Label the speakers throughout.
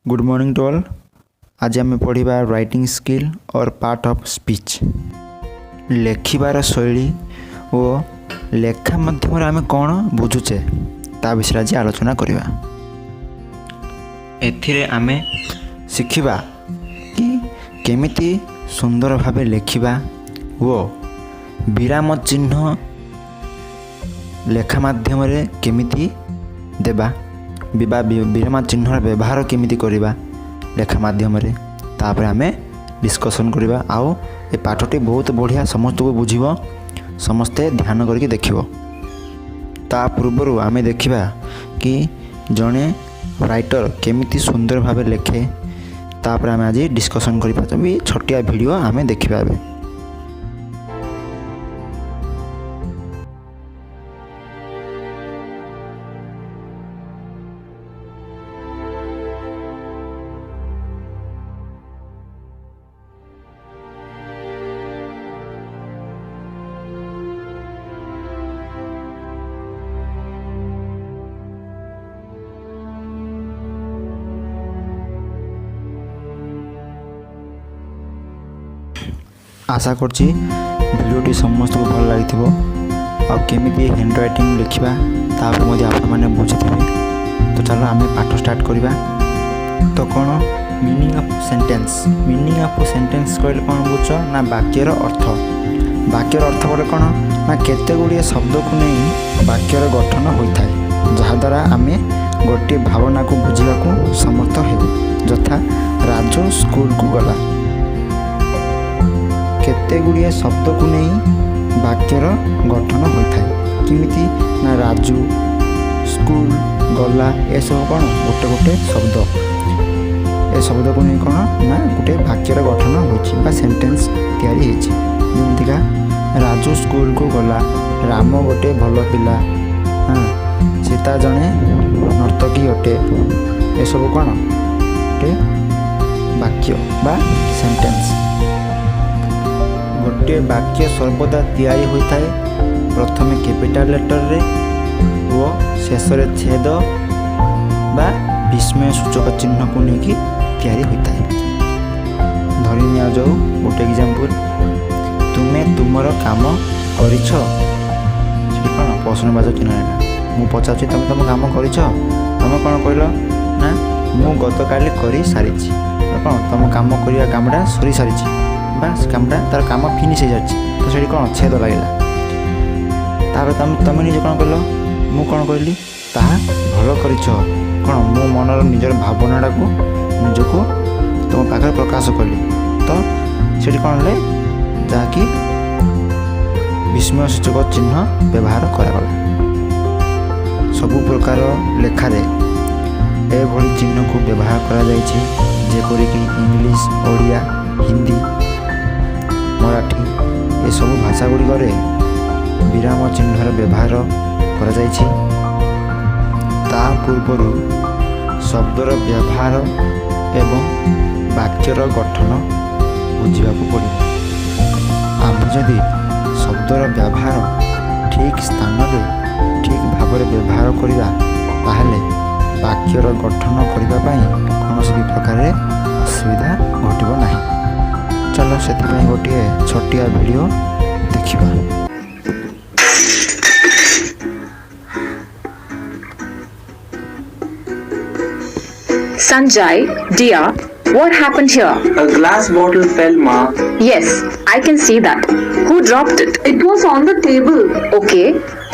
Speaker 1: Good morning to all. आज आम पढ़ा राइटिंग स्किल और पार्ट ऑफ स्पीच। लेखिबार शैली और लेखा माध्यम आम कौन बुझुचे ता विषय आज आलोचना करवा। एथिरे आमे शिखिबा कि केमिति सुंदर भावे लेखिबा वो विराम चिन्ह लेखा माध्यम रे केमिति देबा विराम चिन्हर व्यवहार केमिति करिबा लेखा माध्यम रे तापर आमे डिस्कशन करिबा। आउ ए पाठटी बहुत बढ़िया समस्त को बुझिबो, समस्ते ध्यान करके देखिबो। ता पूर्वरु आमे देखिबा कि जणे राइटर केमिति सुंदर भावे लेखे, तापर आमे आज डिस्कशन करिबा। तबे छोटिया वीडियो आमे देखिबा। आशा करछि वीडियोटी समस्त को भल लगी और केमिति हैंड राइटिंग लिखा तापर मध्य आपण माने बुझिथिबे। तो चलो आमे पाठ स्टार्ट करिबा। तो कौन meaning of sentence, meaning of sentence कहले कौन बुझ ना वाक्यर अर्थ। वाक्यर अर्थ बोले कौन ना केते गुड़िए शब्द को नहीं वाक्यर गठन होता है, जहाँ द्वारा आमे गोटे भावना को बुझा को समर्थ हेबु। यथा राजू स्कूल को गला, केते गुड़िए शब्द को नहीं वाक्यर गठन होता है। किमिति ना राजू स्कूल गला ए सब कौन गोटे गोटे शब्द, ए शब्द को नहीं कौन ना गोटे वाक्यर गठन हो सेंटेंस तैयारी होती। जमीका राजू स्कूल को गला, राम गोटे भल पिला, हाँ सीता जड़े नर्तकी अटे, ए सब कौन गोटे वाक्य बा सेंटेंस। गोटे वाक्य सर्वदा तैयारी होता है प्रथम कैपिटल लेटर रे वो शेष रे छेद बा विस्मय सूचक चिन्ह को लेकिन तैयारी होता है। धरी निया जाऊ गोटे एग्जांपल, तुमे तुमर काम करिछ, कौन प्रश्नवाचक चिन्ह है। मु पचारुछि तुम तुम काम करिछ, तुम कौन कहल ना मु गतकाली करी सारिछि, कौन तुम काम करिया कामटा सरी सारिछि बास कामटा तार काम फिनिश हो जाए। तो से कौन छेद लगे तार तुम निजे कौन कल मु कौन कहली ताहा भल करिछ, कौन मो मनर निजर भावनाटा को निजको तुम पाखे प्रकाश कली। तो से कौन ले जहाँकि विस्मय सूचक चिन्ह व्यवहार करागला। सबु प्रकार लेखारे एभली चिन्ह को व्यवहार करा जायछि, जेपरि कि इंग्लिश, ओडिया, हिंदी, मराठी ये सब भाषा गुड़िक विराम चिन्हर व्यवहार करा जायछि। ता पूर्वर शब्दर व्यवहार एवं वाक्यर गठन बुझा पड़े। आम जदि शब्दर व्यवहार ठीक स्थान में ठीक भाव में व्यवहार करवा ताहले वाक्यर गठन करने कौन भी प्रकार असुविधा घटब नहीं। चलो से गोटे छोटिया वीडियो देखिबा।
Speaker 2: Sanjay, dear, what happened here?
Speaker 3: A glass bottle fell, Ma.
Speaker 2: Yes, I can see that. Who dropped it?
Speaker 4: It was on the table.
Speaker 2: Okay,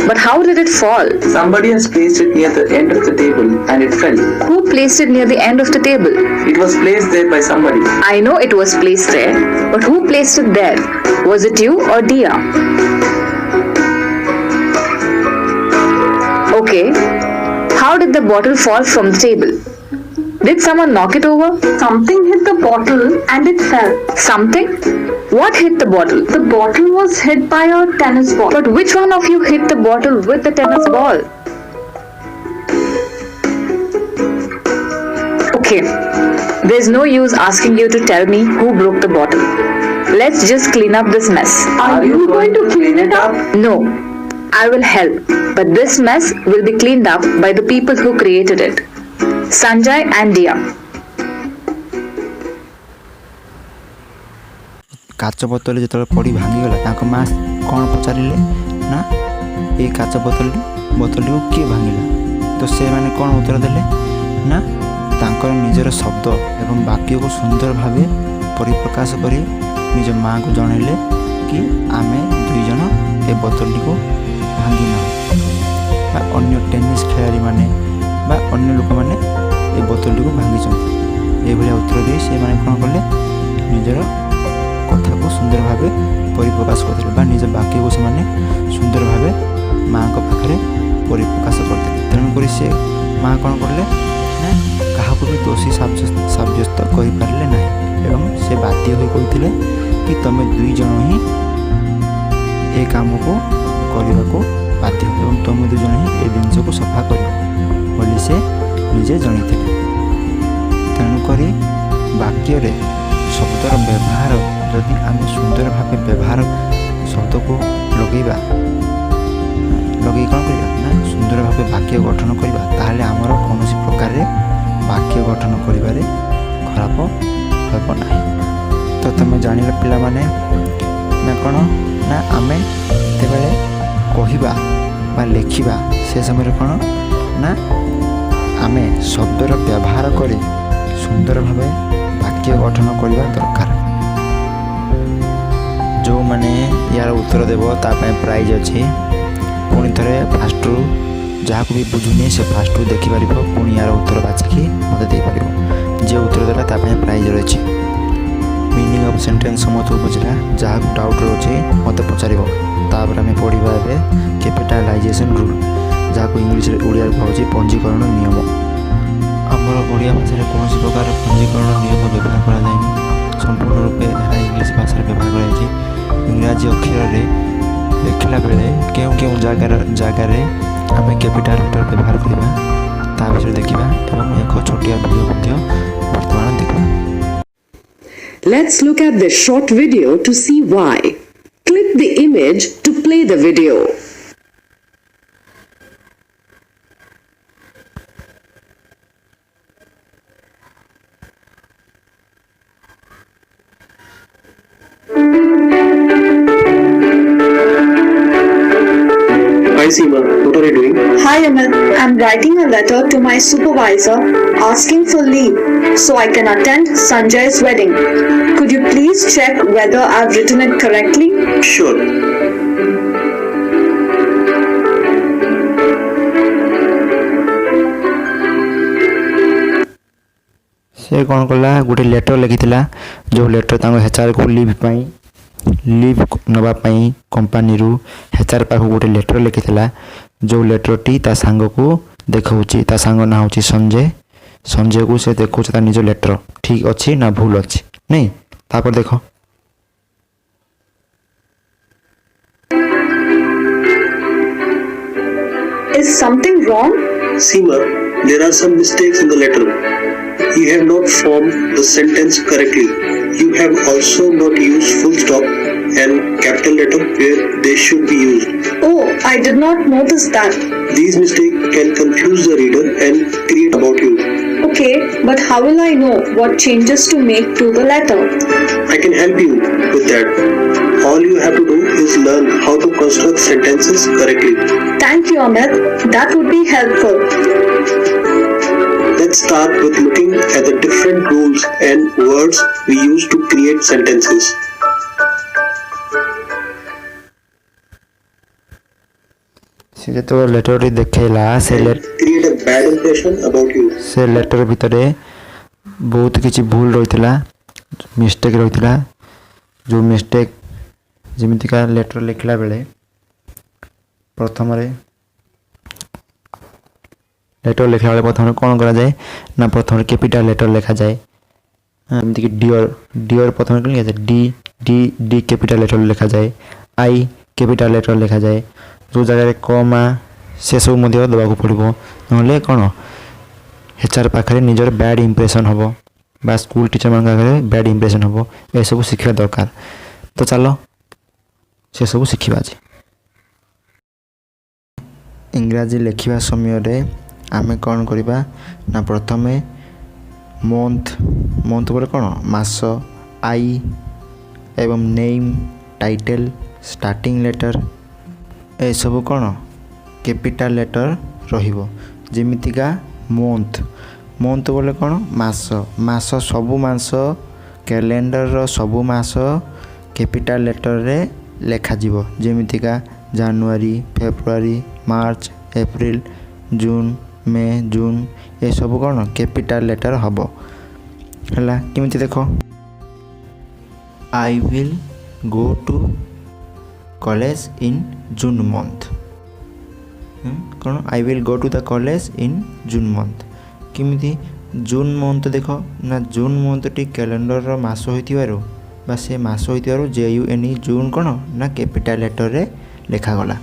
Speaker 2: but how did it fall?
Speaker 3: Somebody has placed it near the end of the table and it fell.
Speaker 2: Who placed it near the end of the table?
Speaker 3: It was placed there by somebody.
Speaker 2: I know it was placed there, but who placed it there? Was it you or Dia? Okay, how did the bottle fall from the table? Did someone knock it over?
Speaker 4: Something hit the bottle and it fell.
Speaker 2: Something? What hit the bottle?
Speaker 4: The bottle was hit by a tennis ball.
Speaker 2: But which one of you hit the bottle with the tennis ball? Okay, there's no use asking you to tell me who broke the bottle. Let's just clean up this mess.
Speaker 4: Are you going to clean it up?
Speaker 2: No, I will help, but this mess will be cleaned up by the people who created it. Sanjay and Dia.
Speaker 1: କାଚ ବୋତଲ ଯେତେବେଳେ ପଡ଼ି ଭାଙ୍ଗିଗଲା ତାଙ୍କ ମା କ'ଣ ପଚାରିଲେ ନା ଏ କାଚ ବୋତଲଟିକୁ କିଏ ଭାଙ୍ଗିଲା? ତ ସେମାନେ କ'ଣ ଉତ୍ତର ଦେଲେ ନା ତାଙ୍କର ନିଜର ଶବ୍ଦ ଏବଂ ବାକ୍ୟକୁ ସୁନ୍ଦର ଭାବେ ପରିପ୍ରକାଶ କରି ନିଜ ମାଆଙ୍କୁ ଜଣାଇଲେ କି ଆମେ 2 ଜଣ ଏ ବୋତଲଟିକୁ ଭାଙ୍ଗିନାହୁଁ ବା ଅନ୍ୟ ଟେନିସ୍ ଖେଳାଳିମାନେ ବା ଅନ୍ୟ ଲୋକମାନେ ଏ ବୋତଲଟିକୁ ଭାଙ୍ଗିଛନ୍ତି। ଏଭଳିଆ ଉତ୍ତର ଦେଇ ସେମାନେ କ'ଣ କଲେ ନିଜର କଥାକୁ ସୁନ୍ଦର ଭାବେ ପରିପ୍ରକାଶ କରିଥିଲେ ବା ନିଜ ବାକ୍ୟକୁ ସେମାନେ ସୁନ୍ଦର ଭାବେ ମାଆଙ୍କ ପାଖରେ ପରିପ୍ରକାଶ କରିଥିଲେ। ତେଣୁକରି ସେ ମାଆ କ'ଣ କଲେ ନା କାହାକୁ ବି ଦୋଷୀ ସାବ୍ୟସ୍ତ କରିପାରିଲେ ନାହିଁ ଏବଂ ସେ ବାଧ୍ୟ ହୋଇ କହିଥିଲେ କି ତୁମେ 2 ଜଣ ହିଁ ଏ କାମକୁ କରିବାକୁ ବାଧ୍ୟ ଏବଂ ତୁମେ 2 ଜଣ ହିଁ ଏ ଜିନିଷକୁ ସଫା କରିବ ବୋଲି ସେ ନିଜେ ଜଣାଇଥିଲେ। ତେଣୁକରି ବାକ୍ୟରେ ଶବ୍ଦର ବ୍ୟବହାର ଯଦି ଆମେ ସୁନ୍ଦର ଭାବେ ବ୍ୟବହାର ଶବ୍ଦକୁ ଲଗେଇ କ'ଣ କରିବା ନା ସୁନ୍ଦର ଭାବେ ବାକ୍ୟ ଗଠନ କରିବା ତାହେଲେ ଆମର କୌଣସି ପ୍ରକାରରେ ବାକ୍ୟ ଗଠନ କରିବାରେ ଖରାପ ହେବ ନାହିଁ। ତ ତୁମେ ଜାଣିଲ ପିଲାମାନେ ନା କ'ଣ ନା ଆମେ ଯେତେବେଳେ କହିବା ବା ଲେଖିବା ସେ ସମୟରେ କ'ଣ ନା ଆମେ ଶବ୍ଦର ବ୍ୟବହାର କରି ସୁନ୍ଦର ଭାବେ ବାକ୍ୟ ଗଠନ କରିବା ଦରକାର। ଯେଉଁମାନେ ୟାର ଉତ୍ତର ଦେବ ତା ପାଇଁ ପ୍ରାଇଜ୍ ଅଛି। ପୁଣି ଥରେ ଫାଷ୍ଟରୁ ଯାହାକୁ ବି ବୁଝୁନି ସେ ଫାଷ୍ଟରୁ ଦେଖିପାରିବ ପୁଣି ୟାର ଉତ୍ତର ବାଛିକି ମୋତେ ଦେଇପାରିବ। ଯିଏ ଉତ୍ତର ଦେଲା ତା ପାଇଁ ପ୍ରାଇଜ୍ ରହିଛି। ମିନିଂ ଅଫ୍ ସେଣ୍ଟେନ୍ସ ସମସ୍ତଙ୍କୁ ବୁଝିଲା। ଯାହାକୁ ଡାଉଟ୍ ରହୁଛି ମୋତେ ପଚାରିବ। ତାପରେ ଆମେ ପଢ଼ିବା ଏବେ କ୍ୟାପିଟାଲାଇଜେସନ୍ ରୁଲ୍, ଯାହାକୁ ଇଂଲିଶରେ ଓଡ଼ିଆରେ କୁହାଯାଉଛି ପଞ୍ଜୀକରଣ ନିୟମ। ଆମର ଓଡ଼ିଆ ଭାଷାରେ କୌଣସି ପ୍ରକାର ପଞ୍ଜୀକରଣ ନିୟମ ବ୍ୟବହାର କରାଯାଏନି। ସମ୍ପୂର୍ଣ୍ଣ ରୂପେ ଏହା ଇଂଲିଶ ଭାଷାରେ ବ୍ୟବହାର କରାଯାଇଛି। ଇଂରାଜୀ ଅକ୍ଷରରେ ଲେଖିଲା ବେଳେ କେଉଁ ଜାଗାରେ ଆମେ କ୍ୟାପିଟାଲ ଲେଟର ବ୍ୟବହାର କରିବା ତା ବିଷୟରେ ଦେଖିବା ଏବଂ ଏକ ଛୋଟିଆ ଭିଡ଼ିଓ ମଧ୍ୟ ବର୍ତ୍ତମାନ ଦେଖିବା।
Speaker 5: Let's look at this short video to see why. Click the image to play the video.
Speaker 3: Hi Seema, what are you doing?
Speaker 4: Hi Amit, I'm writing a letter to my supervisor asking for leave so I can attend Sanjay's wedding. Could you please check whether I've written it correctly?
Speaker 3: Sure.
Speaker 1: ସେ କ'ଣ କଲା ଗୋଟେ letter ଲେଖିଥିଲା। ଯେଉଁ letter ତାଙ୍କ HR leave ନେବା ପାଇଁ କମ୍ପାନୀରୁ HR ପାଖକୁ ଗୋଟେ ଲେଟର୍ ଲେଖିଥିଲା। ଯେଉଁ ଲେଟର୍ଟି ତା ସାଙ୍ଗକୁ ଦେଖାଉଛି। ତା ସାଙ୍ଗ ନାଁ ହେଉଛି ସଞ୍ଜୟକୁ ସେ ଦେଖାଉଛି ତା ନିଜ ଲେଟର୍ ଠିକ୍ ଅଛି ନା ଭୁଲ ଅଛି ନାଇଁ। ତାପରେ ଦେଖ
Speaker 4: Is something wrong?
Speaker 6: Seema, there are some mistakes in the letter. You have not formed the sentence correctly. You have also not used full stop and capital letter where they should be used.
Speaker 4: Oh, I did not notice that.
Speaker 6: These mistakes can confuse the reader and create about you.
Speaker 4: Okay, but how will I know what changes to make to the letter?
Speaker 6: I can help you with that. All you have to do is learn how to construct sentences correctly.
Speaker 4: Thank you, Amit. That would be helpful.
Speaker 6: Let's start with looking at the different rules and words we use to create sentences.
Speaker 1: ସେ ଯେତେବେଳେ ଲେଟର୍ଟି ଦେଖେଇଲା
Speaker 6: Create a bad impression about you.
Speaker 1: ସେ letter ଭିତରେ ବହୁତ କିଛି ଭୁଲ ରହିଥିଲା, mistake ରହିଥିଲା। ଯେଉଁ ମିଷ୍ଟେକ୍ ଯେମିତିକା ଲେଟର୍ ଲେଖିଲା ବେଳେ ପ୍ରଥମରେ କ'ଣ କରାଯାଏ ନା ପ୍ରଥମରେ କ୍ୟାପିଟାଲ ଲେଟର୍ ଲେଖାଯାଏ। ଯେମିତିକି ଡିଅର୍ ପ୍ରଥମରେ କ'ଣ ଲେଖାଯାଏ ଡି କ୍ୟାପିଟାଲ ଲେଟର୍ ଲେଖାଯାଏ। ଆଇ କ୍ୟାପିଟାଲ ଲେଟର୍ ଲେଖାଯାଏ। ଯେଉଁ ଜାଗାରେ କମା ସେସବୁ ମଧ୍ୟ ଦେବାକୁ ପଡ଼ିବ, ନହେଲେ କ'ଣ HR ପାଖରେ ନିଜର ବ୍ୟାଡ୍ ଇମ୍ପ୍ରେସନ୍ ହେବ ବା ସ୍କୁଲ ଟିଚରମାନଙ୍କ ପାଖରେ ବ୍ୟାଡ୍ ଇମ୍ପ୍ରେସନ୍ ହେବ। ଏସବୁ ଶିଖିବା ଦରକାର। ତ ଚାଲ ସେସବୁ ଶିଖିବା ଆଜି। ଇଂରାଜୀ ଲେଖିବା ସମୟରେ ଆମେ କ'ଣ କରିବା ନା ପ୍ରଥମେ ମନ୍ଥ ପରେ କ'ଣ ମାସ, एवं name title starting letter A सब कौन कैपिटल लेटर रहिबो। जेमितिका मंथ मंथ बोले कौन मास मास सबु मास कैलेंडर रो सबु मास कैपिटल लेटर रे लेखा जीवो। जेमितिका जनवरी फेब्रुआरी मार्च एप्रिल जून मे जून ए सब कौन कैपिटल लेटर हबो हला। केमिति देखो I will go to college in June month कौन I will go to the college in June month. केमिति जून मंथ देख ना जून मंथ टी कैलेंडर रो मास होइतिबारु बा से मास होइतिबारु JUNE जून कौन ना कैपिटल लेटर रे लेखा गला।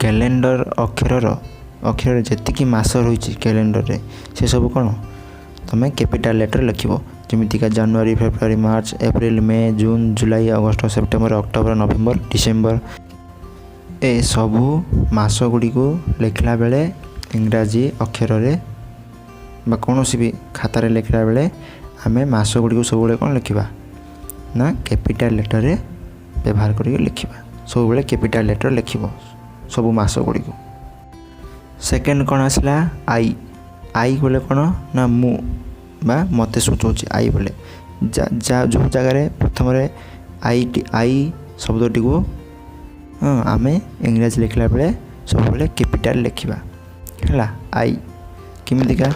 Speaker 1: कैलेंडर अक्षर जेतिकी मास रही कैलेंडर रे से सब कौन तुम कैपिटल लेटर लिखिबो। जेमितिका जनवरी फेब्रुआरी मार्च एप्रिल मे जून जुलाई अगस्त सेप्टेम्बर अक्टोबर नवेम्बर डिसेम्बर ए सबू मास गुड़ी को लिखला बेले इंग्राजी अक्षर रे बा कौन भी खातार लिखला बेले आमे मास गुड़ी को सब कौन लिखा ना कैपिटल लेटर रे व्यवहार करके लिखा सब बेले कैपिटल लेटर लिखिबो सब मास गुड़ी को। सेकेंड कौन आसला आई आई बोले कौन ना मु बा मते सूचौछि आई बोले जो जगह प्रथम आई शब्दटी को आमे इंग्राजी लिखला बेले सब बेले कैपिटल लिखा है आई। केमितिका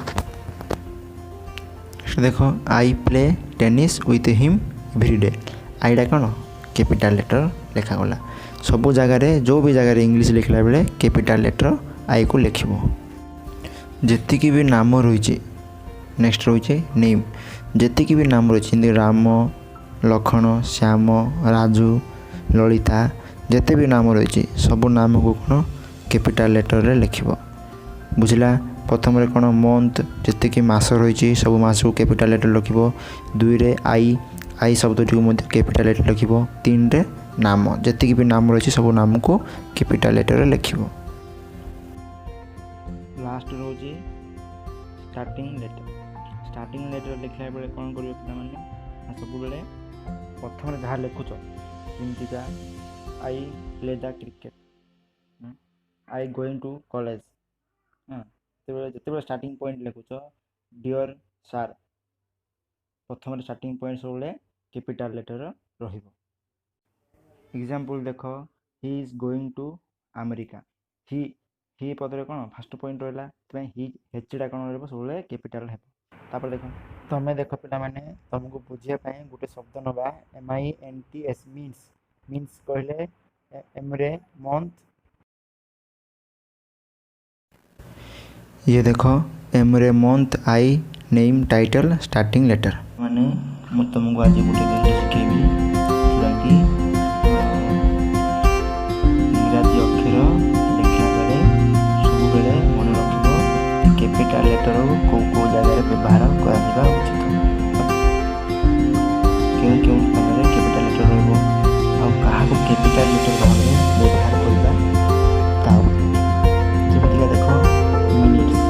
Speaker 1: देखो I play tennis with him everyday आईटा कौन कैपिटल लेटर लिखा गला। सबू जगह जो भी जगह इंग्लिश लिखला बेले कैपिटल लेटर आई को लिखिबो। जेतिकी भी नाम रही नेक्स्ट रही नेम जेतिकी भी नाम रही राम लखन श्याम राजू ललिता जेते भी नाम रही सबू नाम को कौन कैपिटल लेटर रे लिखिबो बुझला। प्रथम रे कौन मंथ जेतिकी मास रही सब मास को कैपिटल लेटर लिखिबो। दुई रे आई शब्दटी को मध्य कैपिटल लेटर लिखिबो। तीन रे नाम जेतिकी भी नाम रही सब नाम को कैपिटल लेटर रे लिखिबो। लास्ट रोजी स्टार्टिंग लेटर लिखला बेले कौन करियो पिला माने सब बेले प्रथम जहाँ लिखुच जेमितिका I play the cricket I going to college जिते स्टार्टिंग पॉइंट लिखुच डियर सार प्रथम स्टार्टिंग पॉइंट सब कैपिटल लेटर रहिबो। एग्जांपल देख he is going to America he पदरे कौन फास्ट पॉइंट रहा ही हेचीटा कौन रहा सब कैपिटल है। तापर देख तुम्हें देख पिला माने तुमको बुझापी गोटे शब्द नवा MINTS मीन्स कहले एम रे मंथ ये देखो एम रे month I name title starting letter माने मु तुमको आज गोटे दिन शिखेबी जोटा कि इंग्राजी अक्षर लिखला बेले सब बेले मन रखिबो कैपिटल लेटर को जगह व्यवहार करा उचित क्यों स्थान में कैपिटल लेटर रहबो आ कहा को कैपिटल लेटर भाव व्यवहार करबा ताऊ जेमितिका देखो मिनिट्स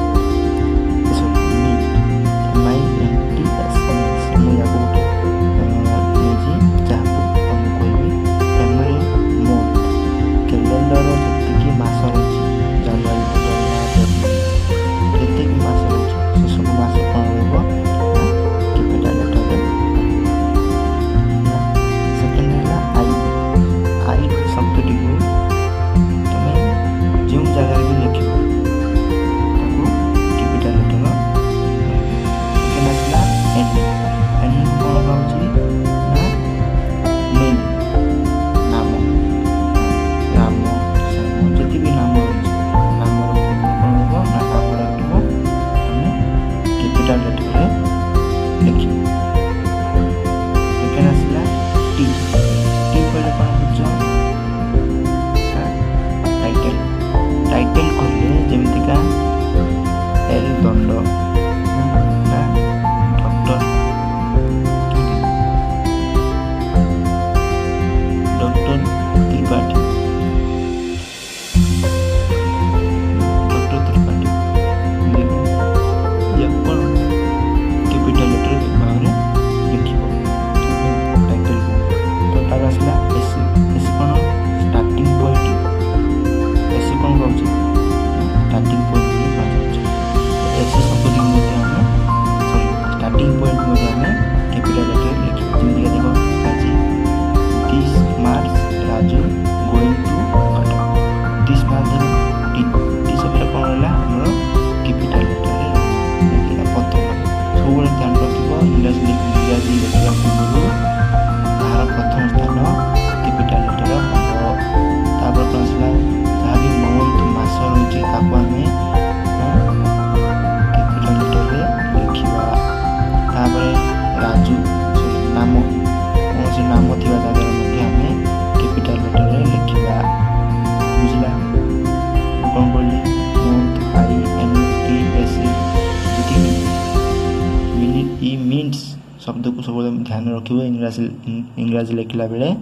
Speaker 1: शब्द को सब ध्यान रखिए इंग्राजी लिखला बेले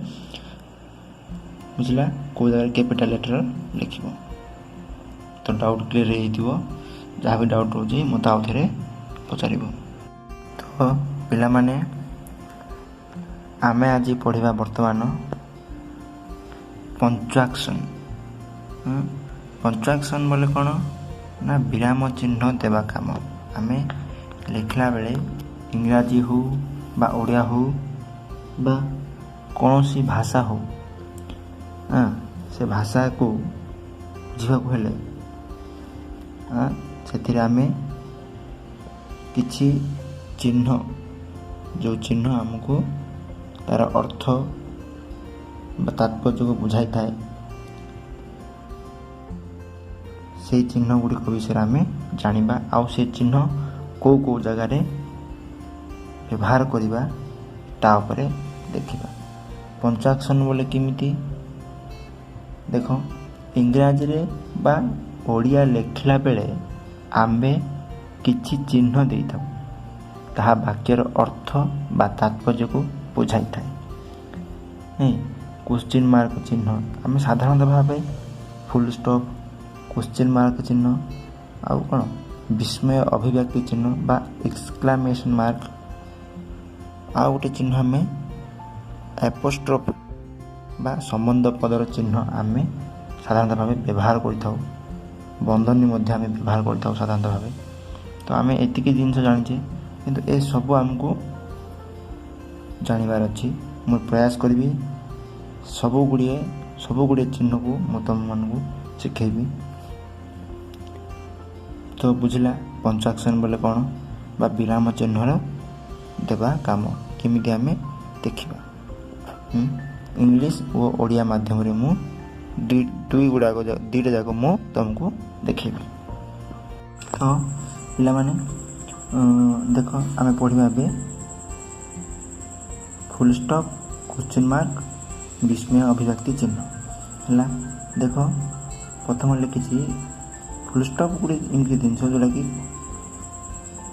Speaker 1: बुझला को जगह कैपिटल लेटर लिख तो डाउट क्लियर हो जहाँ भी डाउट रोचे मत आउ थे पचार तो पिला माने आमे आज पढ़ा वर्तमान पंचुएशन पंचुएशन बोले कौन ना विराम चिन्ह देवा काम आमे लिखला बेले इंग्राजी हो बा ओडिया हो बा कौन सी भाषा हो से भाषा को बुझा हेले से आमे किछि चिन्ह जो चिन्ह आमको तार अर्थ तात्पर्य को बुझाई थाए से चिन्ह गुड़िक विषय आम जाना आउ से चिन्ह कौ कौ जगार व्यवहार करवा तापर देखा पंचुएशन बोले किमिति देख इंग्राजी रे बा ओडिया लिखला बेले आमे किछि चिन्ह दे था ताहा वाक्यर अर्थ बा तात्पर्य को बुझाई थाए क्वेश्चन मार्क चिन्ह आम साधारणतः भाव फुल स्टॉप क्वेश्चन मार्क चिन्ह आउ कौन विस्मय अभिव्यक्ति चिन्ह बा एक्सक्लामेशन मार्क आउ गोटे चिन्ह आम एपोस्ट्रोफ बा संबंध पदर चिन्ह आम साधारणतः भाव व्यवहार करता बंधनी आम व्यवहार करता साधारणतः भाव तो आम एतिकी जिनस जाचे किंतु ए सब आमको जानवर अच्छी मु प्रयास करी सब गुड़े चिन्ह को मु तुम मान शिखेबी तो बुझला पंचुएशन बोले कौन बा विराम चिन्ह देवा काम केमिति आमे देखिबा इंग्लिश और ओडिया माध्यम रे मु दुई गुड़ाक दुईटा जाक मु तुमको देखेबी तो पिला माने देख आमे पढ़िबा बे फुल स्टॉप क्वेश्चन मार्क विस्मय अभिव्यक्ति चिन्ह है देख प्रथम लिखी फुल स्टॉप गुड़ी एमती जिन जोटा कि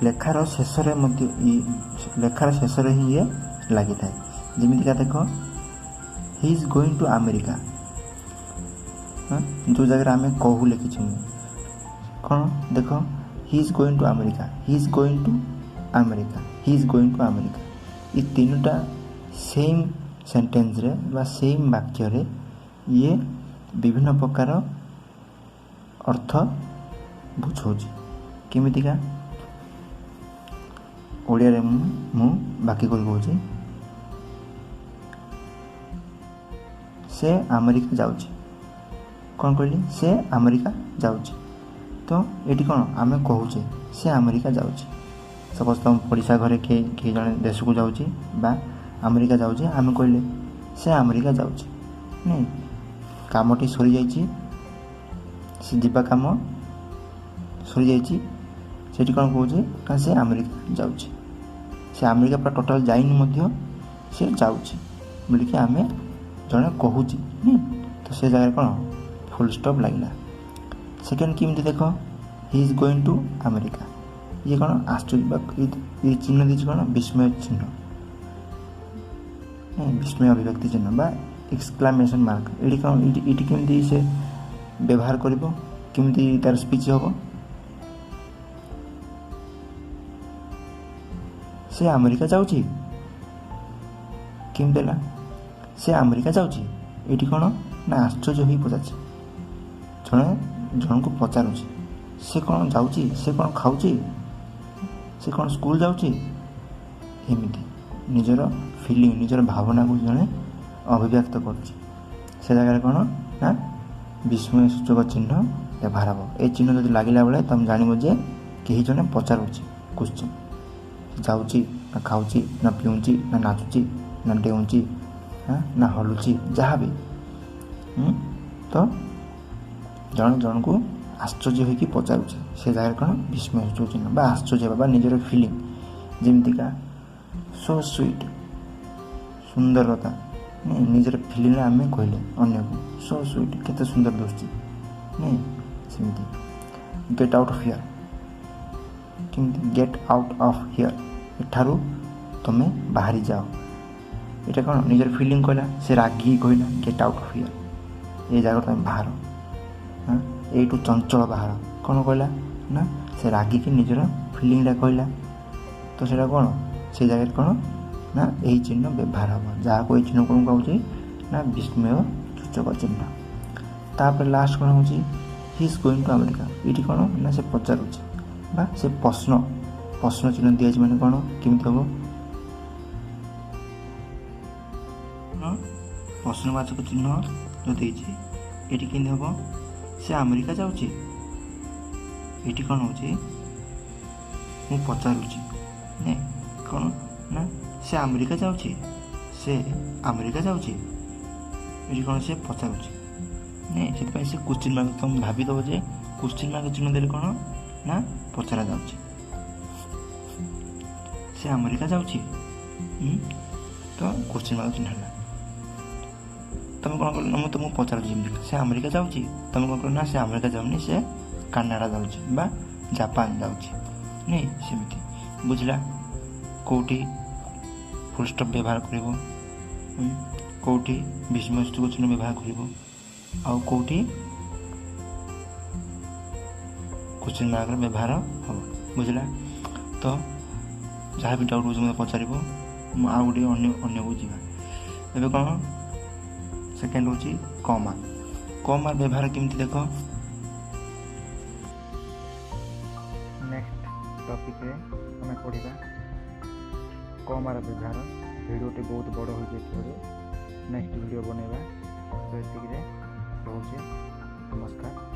Speaker 1: लेखार शेष लेखार शेष ही ये लगी था जमीका देख he is going to America जो जगह आम कहू लिखी कौन देख he is going to America he is going to America he is going to America ये तीनोटा सेम सेंटेंस रे बा सेम वाक्य रे ये विभिन्न प्रकार अर्थ बुझाऊँ केमितिका ओडिया रे मु बाकी कर कहूँ से अमेरिका जाऊँगी कौन कहली से अमेरिका जाऊँगी तो ये कौन आम कहूचे से अमेरिका जाऊँगी सपोज तुम पड़ोसा घरे किए जड़े देश को जाऊँगी बा अमेरिका जाऊँगी आम कहले से अमेरिका जाऊँगी नहीं कामटी सरी जाइए से जीवा कम सरी जाइए कौन कहे से अमेरिका जाऊँगी से अमेरिका पूरा टोटाल जाइनी से जाऊँगी बोलिकी आम जड़े कहूँ तो से जगह कौन फुल स्टॉप लगला सेकेंड किमती देख he is going to America ये कौन आश्चर्य ये चिन्ह दीजिए कौन विस्मय चिन्ह विस्मय अभिव्यक्ति चिन्ह बा एक्सक्लामेशन मार्क ये कौन ये केमती से व्यवहार करिवो केमती तार स्पीच हम से अमेरिका जाऊँगी केमती है से अमेरिका जाऊँगी ये कौन ना आश्चर्य हो पचार जड़े जन को पचारूँ से कौन जाऊँगी से कौन खाऊँ से कौन स्कूल जाऊँगी एमती निजर फिलिंग निजर भावना को जड़े अभिव्यक्त करुँच से जगह कौन ना विस्मय सूचक चिन्ह व्यवहार हम ये चिन्ह जो लगला बेले तुम जानव जे कहीं जड़े पचारूँ क्वेश्चन जाऊँगी ना खाऊँ ना पीऊँगी ना नाचुची ना डेऊँगी ना हलुची जहाँ भी तो जन जन को आश्चर्य होगी पचारूँ से जगह कौन विस्मय सूचक चिन्ह बा आश्चर्य बा निजर फिलिंग जमीका सो स्वीट सुंदरता निजर फिलिंग आम कहले अन्य को सो स्वीट केते सुंदर दोस्ती नहीं सेमती गेट आउट ऑफ हियर कि गेट आउट ऑफ हियर एठारू तुम बाहरी जाओ ये कौन निजर फिलिंग कहला से रागी कहला गेट आउट ऑफ हियर ये जगह तुम बाहर हाँ यू चंचल बाहर कौन कहला ना से रागी की निजर फिलिंगटा कहला तो सेटा कौन से जगह कौन ना यही चिन्ह व्यवहार हम जहाँ को चिन्ह कौन कहे ना विस्मय सूचक चिन्ह तापर लास्ट कौन हो he is going to America ये कौन ना से पचारुच बा से प्रश्न चिन्ह दिया मैंने कौन केमती हम प्रश्नवाचक चिन्ह जो देती ये केमती हम से अमेरिका जाऊँगी ये कौन हो पचारुची नहीं कौन ना से अमेरिका जाऊँगी से अमेरिका जाऊँगी ये कौन से पचारुची नहीं से क्वेश्चन मार्क तुम भाविदेव जे क्वेश्चन मार्क चिन्ह देले कौन ना पचरा जाऊँगी से अमेरिका जाऊँगी तो क्वेश्चन मार्क चिन्ह है तुम कौन कल मैं तुमको पचारूँ से अमेरिका जाऊँगी तुम कौन कल ना से अमेरिका जाऊनी से कानाडा जाऊँगी बा जापान जाऊँगी नहीं सेमती बुझला कौटी फुल स्टॉप व्यवहार कर कौटी विस्मय सूचक चिन्ह व्यवहार कर आउ कौटी क्वेश्चन मार्क व्यवहार हम बुझला तो जहाँ भी डाउट हो पचार आउ गोटे अन्य को जावा एवं कौन सेकेंड हूँ कमा व्यवहार केमती देख नेक्स्ट टॉपिक रे हमें पढ़ा कमार व्यवहार भिडियोटी बहुत बड़ हो जाए नेक्स्ट वीडियो बनैबा तो ये रोचे नमस्कार।